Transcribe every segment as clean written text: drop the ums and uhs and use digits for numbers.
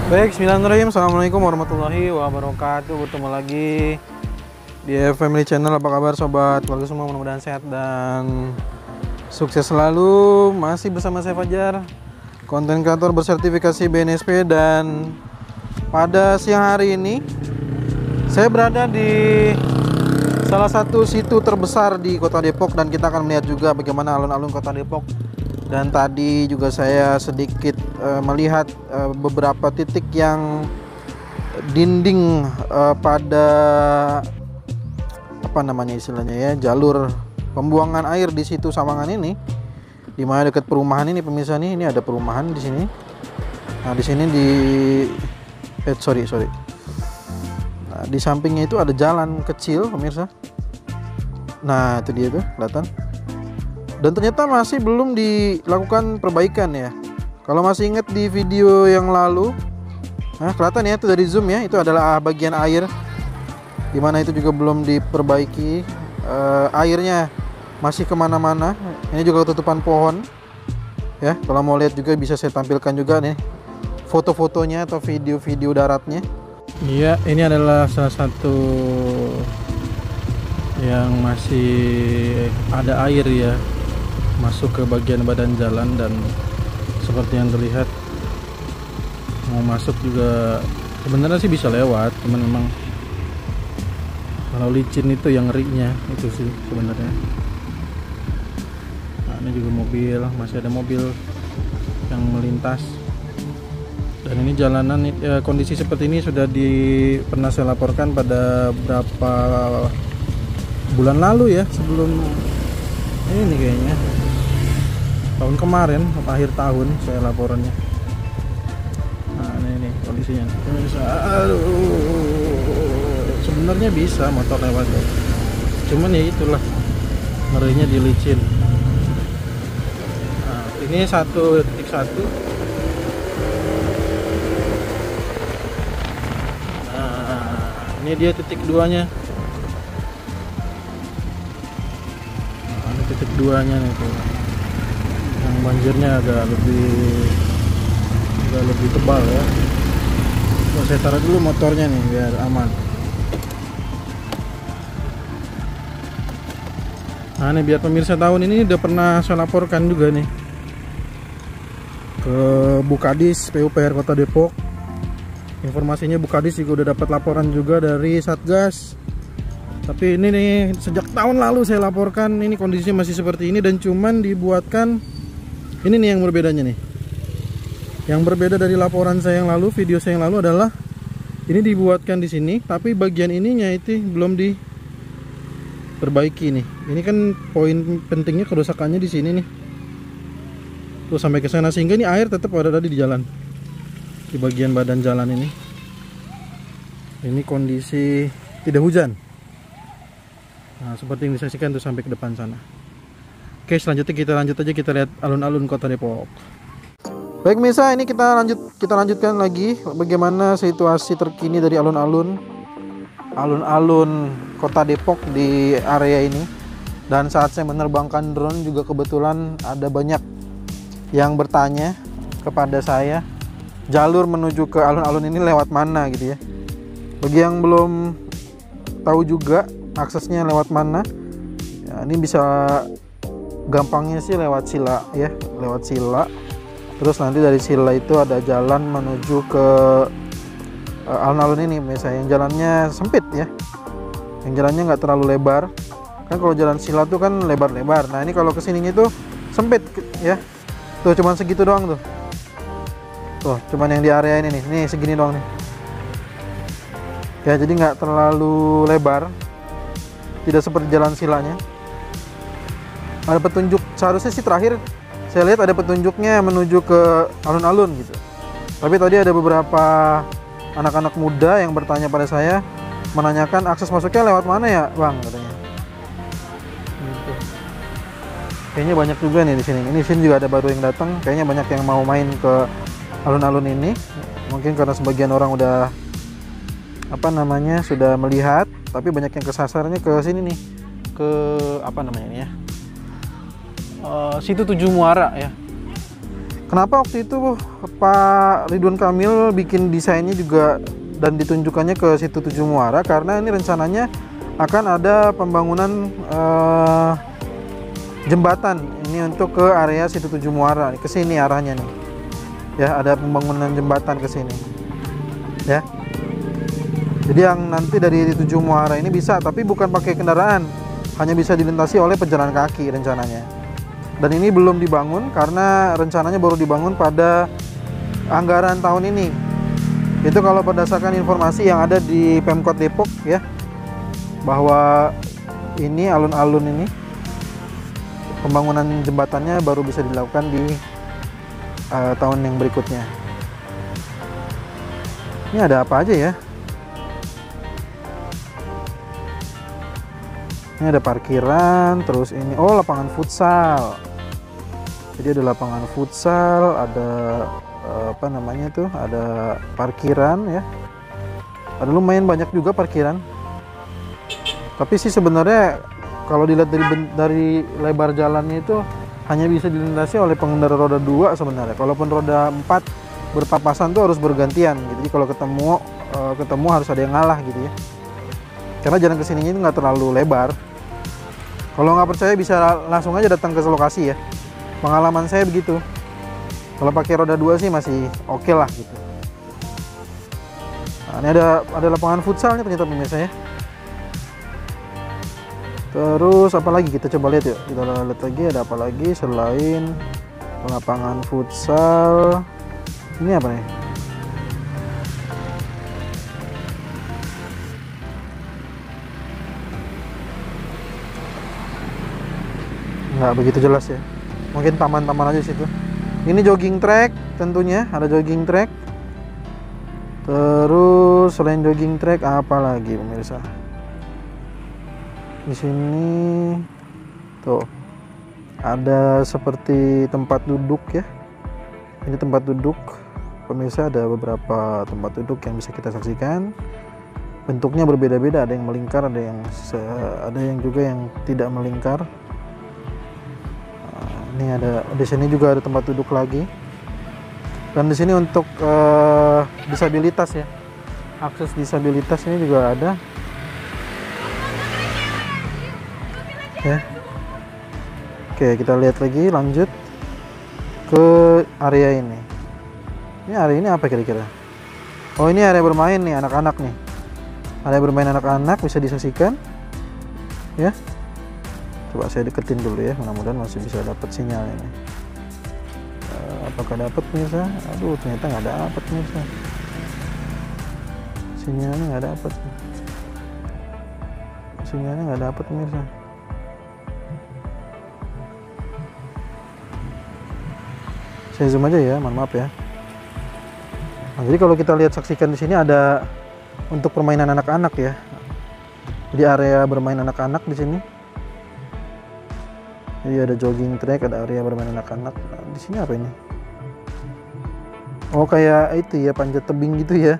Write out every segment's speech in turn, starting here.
Baik, bismillahirrahmanirrahim. Assalamualaikum warahmatullahi wabarakatuh. Bertemu lagi di Family Channel. Apa kabar sobat? Keluarga semua mudah-mudahan sehat dan sukses selalu. Masih bersama saya Fajar, konten kreator bersertifikasi BNSP, dan pada siang hari ini saya berada di salah satu situ terbesar di Kota Depok, dan kita akan melihat juga bagaimana alun-alun Kota Depok. Dan tadi juga saya sedikit melihat beberapa titik yang dinding pada apa namanya istilahnya ya, jalur pembuangan air di situ Sawangan ini, di mana dekat perumahan ini pemirsa nih. Ini ada perumahan di sini. Nah di sini Nah, di sampingnya itu ada jalan kecil pemirsa. Nah itu dia tuh kelihatan. Dan ternyata masih belum dilakukan perbaikan ya. Kalau masih ingat di video yang lalu, nah kelihatan ya itu dari zoom ya, itu adalah bagian air, dimana itu juga belum diperbaiki. Airnya masih kemana-mana. Ini juga ketutupan pohon ya. Kalau mau lihat juga bisa saya tampilkan juga nih foto-fotonya atau video-video daratnya. Iya, ini adalah salah satu yang masih ada air ya, masuk ke bagian badan jalan. Dan seperti yang terlihat mau masuk juga sebenarnya sih bisa lewat, cuman memang kalau licin itu yang ngerinya itu sih sebenarnya. Nah ini juga mobil, masih ada mobil yang melintas. Dan ini jalanan kondisi seperti ini sudah pernah saya laporkan pada berapa bulan lalu ya, sebelum ini kayaknya tahun kemarin atau akhir tahun saya laporannya. Nah ini kondisinya. Sebenarnya bisa motor lewat ya, cuman ya itulah ngerinya di licin. Nah ini 1.1. Nah ini dia titik 2 nya. Nah, ini titik 2 nya nih tuh. Yang banjirnya agak lebih tebal ya. Coba saya taruh dulu motornya nih biar aman. Nah ini biar pemirsa tahu, ini udah pernah saya laporkan juga nih ke Bukadis PUPR Kota Depok. Informasinya Bukadis juga udah dapat laporan juga dari Satgas. Tapi ini nih sejak tahun lalu saya laporkan, ini kondisinya masih seperti ini, dan cuman dibuatkan. Ini nih yang berbedanya nih. Yang berbeda dari laporan saya yang lalu, video saya yang lalu adalah ini dibuatkan di sini, tapi bagian ininya itu belum diperbaiki nih. Ini kan poin pentingnya, kerusakannya di sini nih. Tuh sampai ke sana, sehingga ini air tetap ada tadi di jalan. Di bagian badan jalan ini. Ini kondisi tidak hujan. Nah, seperti yang disaksikan tuh sampai ke depan sana. Oke, selanjutnya kita lihat alun-alun Kota Depok. Baik Misa, ini kita lanjutkan lagi bagaimana situasi terkini dari alun-alun Kota Depok di area ini. Dan saat saya menerbangkan drone juga kebetulan ada banyak yang bertanya kepada saya, jalur menuju ke alun-alun ini lewat mana gitu ya. Bagi yang belum tahu juga aksesnya lewat mana ya, ini bisa gampangnya sih lewat Sila ya, lewat Sila. Terus nanti dari Sila itu ada jalan menuju ke alun-alun ini misalnya, yang jalannya sempit ya, yang jalannya nggak terlalu lebar. Kan kalau jalan Sila tuh kan lebar-lebar. Nah ini kalau kesininya tuh sempit ya, tuh cuman segitu doang tuh. Tuh cuman yang di area ini nih segini doang nih ya, jadi nggak terlalu lebar, tidak seperti jalan Silanya. Ada petunjuk, seharusnya sih terakhir saya lihat ada petunjuknya menuju ke alun-alun gitu. Tapi tadi ada beberapa anak-anak muda yang bertanya pada saya, menanyakan akses masuknya lewat mana ya bang, katanya gitu. Kayaknya banyak juga nih di sini. Ini sini juga ada baru yang datang, kayaknya banyak yang mau main ke alun-alun ini. Mungkin karena sebagian orang udah sudah melihat, tapi banyak yang kesasarnya ke sini nih, ke apa namanya ini ya, situ Tujuh Muara ya. Kenapa waktu itu Pak Ridwan Kamil bikin desainnya juga dan ditunjukkannya ke situ Tujuh Muara? Karena ini rencananya akan ada pembangunan jembatan ini untuk ke area situ Tujuh Muara, ke sini arahnya nih. Ya, ada pembangunan jembatan ke sini. Ya. Jadi yang nanti dari Tujuh Muara ini bisa, tapi bukan pakai kendaraan, hanya bisa dilintasi oleh pejalan kaki rencananya. Dan ini belum dibangun karena rencananya baru dibangun pada anggaran tahun ini. Itu kalau berdasarkan informasi yang ada di Pemkot Depok ya, bahwa ini alun-alun ini pembangunan jembatannya baru bisa dilakukan di tahun yang berikutnya. Ini ada apa aja ya? Ini ada parkiran, terus ini lapangan futsal. Jadi ada lapangan futsal, ada apa namanya tuh, ada parkiran ya. Ada lumayan banyak juga parkiran. Tapi sih sebenarnya kalau dilihat dari lebar jalannya itu hanya bisa dilintasi oleh pengendara roda 2 sebenarnya. Kalaupun roda 4 berpapasan tuh harus bergantian gitu. Jadi kalau ketemu harus ada yang ngalah gitu ya. Karena jalan kesininya itu nggak terlalu lebar. Kalau nggak percaya bisa langsung aja datang ke lokasi ya. Pengalaman saya begitu. Kalau pakai roda 2 sih masih oke lah gitu. Nah, ini ada lapangan futsalnya ternyata pemirsa ya. Terus apa lagi, kita coba lihat yuk. Kita lihat lagi ada apa lagi selain lapangan futsal. Ini apa nih? Nggak begitu jelas ya. Mungkin taman-taman aja situ. Ini jogging track tentunya, ada jogging track. Terus selain jogging track apa lagi pemirsa? Di sini tuh ada seperti tempat duduk ya. Ini tempat duduk. Pemirsa, ada beberapa tempat duduk yang bisa kita saksikan. Bentuknya berbeda-beda, ada yang melingkar, ada yang juga yang tidak melingkar. Ini ada di sini juga ada tempat duduk lagi. Dan di sini untuk disabilitas ya. Akses disabilitas ini juga ada. Ya. Oke, kita lihat lagi, lanjut ke area ini. Ini area ini apa kira-kira? Oh, ini area bermain nih anak-anak nih. Area bermain anak-anak bisa disaksikan. Ya. Coba saya deketin dulu ya, mudah-mudahan masih bisa dapat sinyal ini. Apakah dapat pemirsa? Aduh, ternyata nggak dapat pemirsa. Sinyalnya nggak dapat. Sinyalnya nggak dapat pemirsa. Saya zoom aja ya, mohon maaf ya. Nah, jadi kalau kita lihat saksikan di sini ada untuk permainan anak-anak ya. Jadi area bermain anak-anak di sini. Jadi ada jogging track, ada area bermain anak-anak. Nah, di sini apa ini? Oh, kayak itu ya, panjat tebing gitu ya.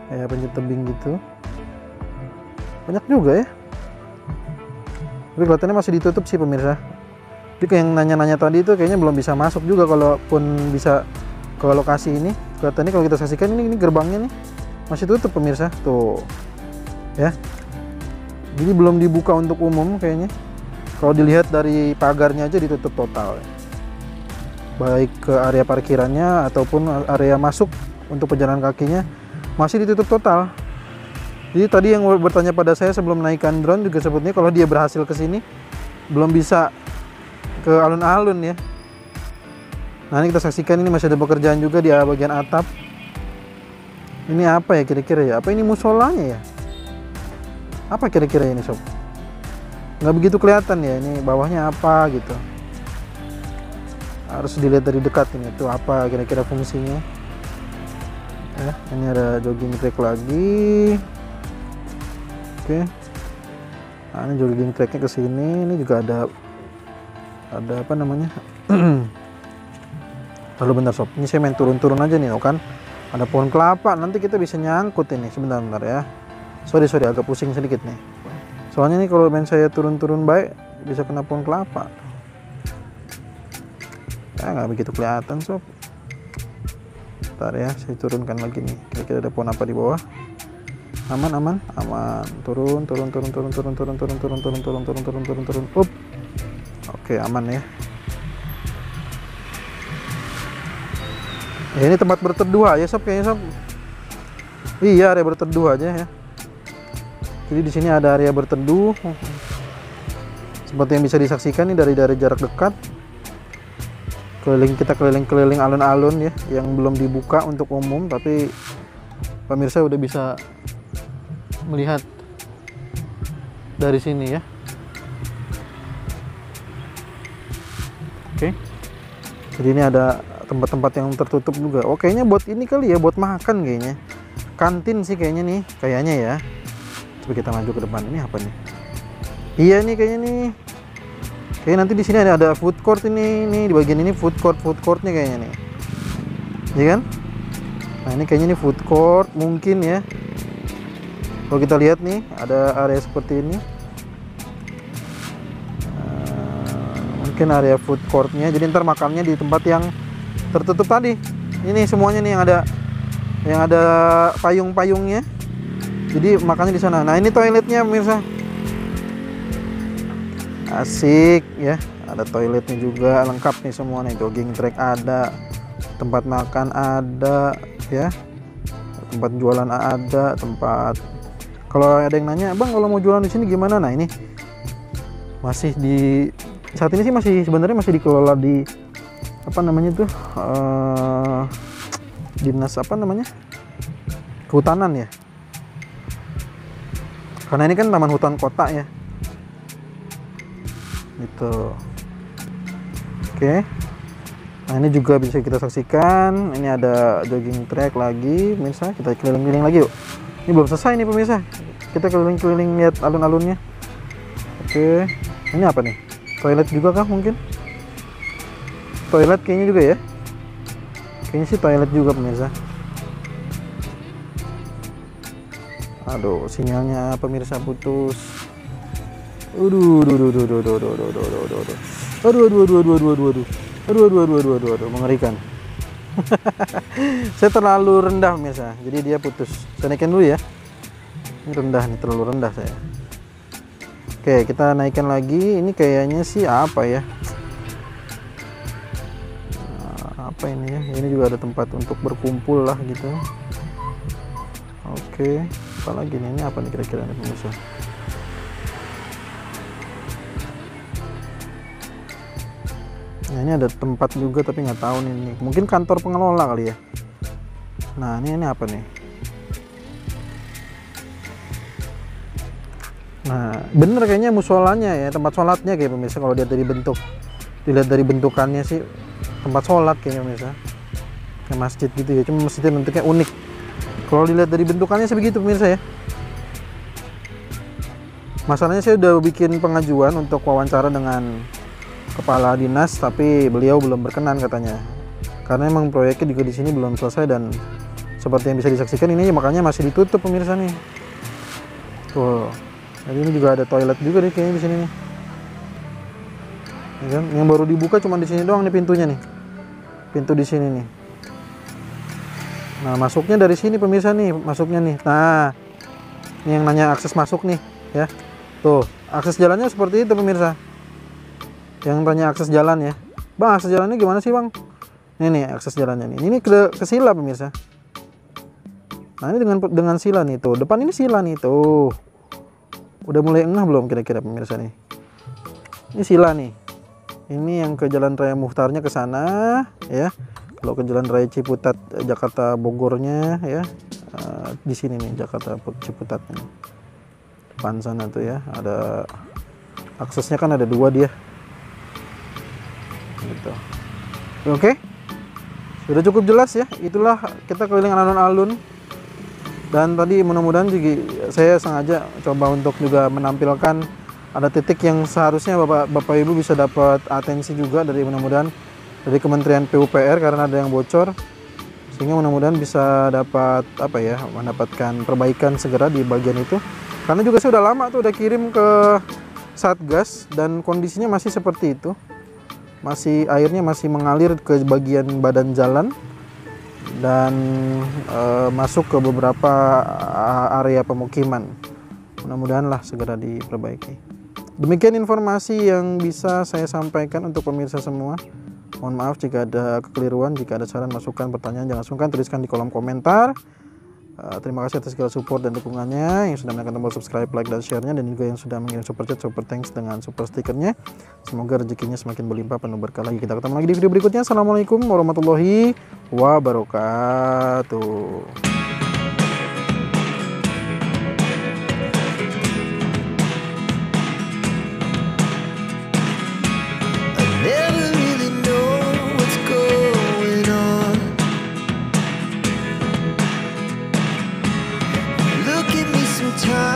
Kayak panjat tebing gitu. Banyak juga ya. Tapi kelihatannya masih ditutup sih pemirsa. Jadi kayak yang nanya-nanya tadi itu kayaknya belum bisa masuk juga, kalaupun bisa ke lokasi ini. Kelihatannya kalau kita saksikan ini gerbangnya nih masih tutup pemirsa. Tuh. Ya. Jadi belum dibuka untuk umum kayaknya. Kalau dilihat dari pagarnya aja ditutup total, baik ke area parkirannya ataupun area masuk untuk pejalan kakinya masih ditutup total. Jadi tadi yang bertanya pada saya sebelum naikkan drone juga sebetulnya kalau dia berhasil ke sini belum bisa ke alun-alun ya. Nah, ini kita saksikan ini masih ada pekerjaan juga di bagian atap. Ini apa ya kira-kira ya? Apa ini musolanya ya? Apa kira-kira ini sob? Nggak begitu kelihatan ya, ini bawahnya apa gitu. Harus dilihat dari dekat ini tuh apa kira-kira fungsinya. Ya, ini ada jogging track lagi. Oke. Nah, ini jogging tracknya ke sini. Ini juga ada apa namanya? Lalu bentar sob, ini saya main turun-turun aja nih, kan? Ada pohon kelapa, nanti kita bisa nyangkut ini. Sebentar ya. Sorry agak pusing sedikit nih. Soalnya nih kalau main saya turun-turun baik bisa kena pohon kelapa. nggak begitu kelihatan sob. Bentar ya, saya turunkan lagi nih. Kira-kira ada pohon apa di bawah? Aman. Turun. Up. Oke, aman ya. Ya, ini tempat berteduh aja sob kayaknya sob. Iya, area berteduh aja ya. Jadi di sini ada area berteduh. Seperti yang bisa disaksikan nih dari jarak dekat. Kita keliling alun-alun ya, yang belum dibuka untuk umum, tapi pemirsa udah bisa melihat dari sini ya. Oke. Jadi ini ada tempat-tempat yang tertutup juga. Oh, kayaknya buat ini kali ya, buat makan kayaknya. Kantin sih kayaknya nih, kayaknya ya. Coba kita maju ke depan. Ini apa nih? Iya nih kayaknya nih. Kayaknya nanti di sini ada food court ini. Nih di bagian ini food courtnya kayaknya nih. Iya kan? Nah, ini kayaknya nih food court mungkin ya. Kalau kita lihat nih ada area seperti ini. Mungkin area food courtnya. Jadi ntar makannya di tempat yang tertutup tadi. Ini semuanya nih yang ada payung-payungnya. Jadi makannya di sana. Nah, ini toiletnya pemirsa. Asik ya, ada toiletnya juga, lengkap nih semua nih. Jogging track ada, tempat makan ada ya, tempat jualan ada, tempat. Kalau ada yang nanya, bang kalau mau jualan di sini gimana? Nah, ini masih saat ini sih sebenarnya masih dikelola di apa namanya tuh, dinas apa namanya, kehutanan ya, karena ini kan taman hutan kota ya gitu. Oke. Nah, ini juga bisa kita saksikan. Ini ada jogging track lagi, pemirsa. Kita keliling-keliling lagi yuk. Ini belum selesai nih pemirsa. Kita keliling-keliling lihat alun-alunnya. Oke. Ini apa nih? Toilet juga kah mungkin? Toilet kayaknya juga ya. Kayaknya sih toilet juga pemirsa. Aduh, sinyalnya pemirsa putus. Aduh, mengerikan. Saya terlalu rendah pemirsa, jadi dia putus. Saya naikin dulu ya. Ini rendah nih, terlalu rendah saya. Oke, kita naikkan lagi. Ini kayaknya sih apa ya? Apa ini ya? Ini juga ada tempat untuk berkumpul lah gitu. Oke, apa lagi nih? Ini apa nih kira-kira nih pemirsa? Nah, ini ada tempat juga tapi nggak tahu nih, mungkin kantor pengelola kali ya. Nah, ini apa nih? Nah, bener kayaknya musolanya ya, tempat sholatnya kayak pemirsa. Kalau dilihat dari bentukannya sih tempat sholat kayaknya pemirsa, kayak masjid gitu ya, cuma masjidnya bentuknya unik. Kalau dilihat dari bentukannya sebegitu pemirsa ya. Masalahnya saya udah bikin pengajuan untuk wawancara dengan kepala dinas, tapi beliau belum berkenan katanya, karena emang proyeknya juga di sini belum selesai, dan seperti yang bisa disaksikan ini makanya masih ditutup pemirsa nih. Tuh, jadi ini juga ada toilet juga nih kayaknya di sini nih. Ya kan? Yang baru dibuka cuma di sini doang nih pintunya nih, pintu di sini nih. Nah, masuknya dari sini pemirsa nih, masuknya nih. Nah, ini yang nanya akses masuk nih ya. Tuh, akses jalannya seperti itu pemirsa. Yang tanya akses jalan ya, bang akses jalannya gimana sih bang? Ini nih akses jalannya nih, ini ke sila pemirsa. Nah, ini dengan sila nih tuh, depan ini sila nih tuh. Udah mulai engah belum kira-kira pemirsa nih? Ini sila nih, ini yang ke Jalan Raya Muchtarnya ke sana ya. Kalau ke Jalan Raya Ciputat Jakarta Bogornya ya, di sini nih Jakarta Ciputat nih. Depan sana tuh ya, ada aksesnya kan ada dua dia. Gitu. Oke, sudah cukup jelas ya. Itulah kita keliling alun-alun, dan tadi mudah-mudahan juga saya sengaja coba untuk juga menampilkan ada titik yang seharusnya bapak ibu bisa dapat atensi juga dari, mudah-mudahan dari Kementerian PUPR, karena ada yang bocor, sehingga mudah-mudahan bisa dapat apa ya, mendapatkan perbaikan segera di bagian itu. Karena juga saya udah lama tuh udah kirim ke Satgas dan kondisinya masih seperti itu. airnya masih mengalir ke bagian badan jalan dan masuk ke beberapa area pemukiman. Mudah-mudahan lah segera diperbaiki. Demikian informasi yang bisa saya sampaikan untuk pemirsa semua. Mohon maaf jika ada kekeliruan, jika ada saran, masukan, pertanyaan, jangan sungkan tuliskan di kolom komentar. Terima kasih atas segala support dan dukungannya, yang sudah menekan tombol subscribe, like, dan share-nya, dan juga yang sudah mengirim super chat, super thanks dengan super stikernya. Semoga rezekinya semakin berlimpah penuh berkah lagi. Kita ketemu lagi di video berikutnya. Assalamualaikum warahmatullahi wabarakatuh. Time